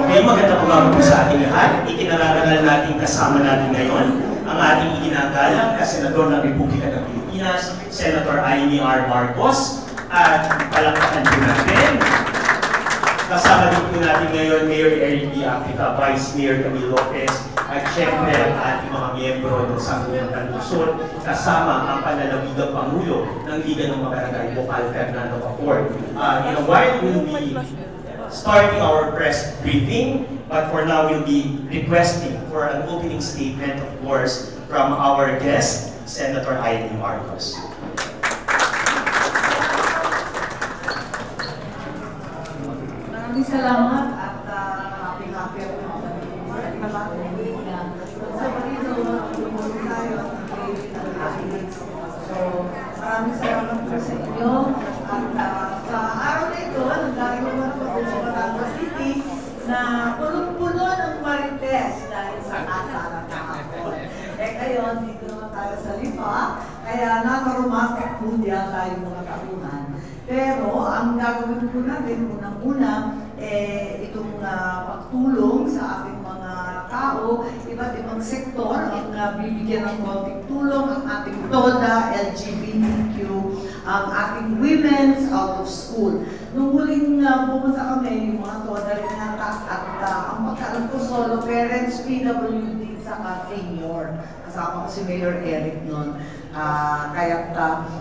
Okay, magandang umaga po sa ating lahat. Ikinararangal natin kasama natin ngayon ang ating iginagalang na Senador ng Republika ng Pilipinas, Senator Amy R. Marcos. At palakpakan po natin. Kasama din po natin ngayon Mayor Eric D. Africa, Vice Mayor Camille Lopez, at syempre ang ating mga miyembro ng Sangguniang Luzon, kasama ang panalawigang Pangulo ng Liga ng Mabarangay, Bokal Fernando Capor. In a while, we'll be starting our press briefing, but for now we'll be requesting for an opening statement, of course, from our guest, Senator Amy Marcos. Maraming salamat at happy ako sa So, maraming salamat po sa inyo at sa araw na ito, nagdaragan po ako sa Batangas City na punong-puno ng Marites dahil sa kasalan kahapon. Ngayon, dito naman tayo sa Lipa, kaya nasa Romantic Mundial tayo mga tauhan. Pero ang gagawin po natin unang-una, itong pagtulong sa ating mga tao, iba't ibang sektor ang bibigyan ng konting tulong, ang ating TODA, LGBTQ, ang ating women's out of school. Nung huling pumunta kami, yung mga TODA rin nata at ang pagkaroon ko solo parents, PWD, saka senior. Kasama ko si Mayor Eric noon. Kaya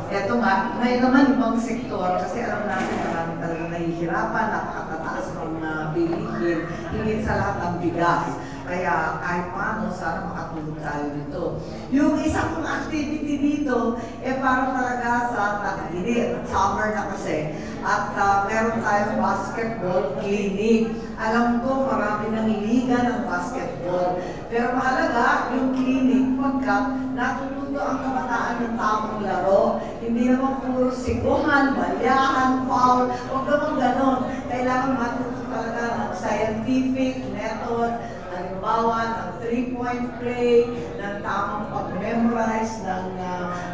eto nga, ngayon naman ibang sektor, kasi alam natin marami talaga nahihirapan, napakatataas ng bilihin, hingin sa lahat ng bigas. Kaya kahit paano, sana makatulong tayo dito. Yung isa kong activity dito, para talaga sa tag-init, summer na kasi. At meron tayong basketball clinic. Alam ko, marami nang liga ng basketball. Pero mahalaga, yung clinic, pagka natututo ang kabataan ng tamang laro, hindi naman puro siguhan, balyahan, foul, huwag naman ganon. Kailangan matuto talaga ng scientific method, halimbawa ng 3-point play, ng tamang pag-memorize, ng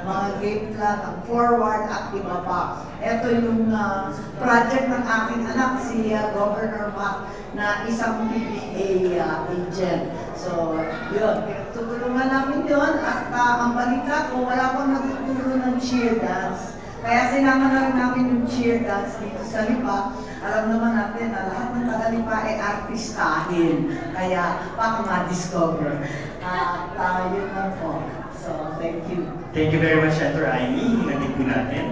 mga game plan, ng forward at iba pa. Ito yung project ng aking anak, si Governor Mac, na isang PBA agent. So, yun, tutulungan namin yun at ang balita ko, wala pang nagtuturo ng cheer dance. Kaya sinama na rin namin yung cheer dance dito sa Lipa. Alam naman natin na lahat ng taga-Lipa ay artistahin. Kaya baka ma-discover. Yun lang po. So, thank you. Thank you very much, Senator Amy. Hinagin po natin.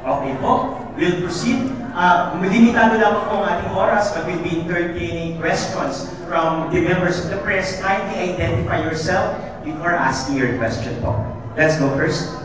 Okay po, we'll proceed limitado lamang po ang ating oras, but we'll be entertaining questions from the members of the press. Kindly identify yourself before asking your question po. Let's go first.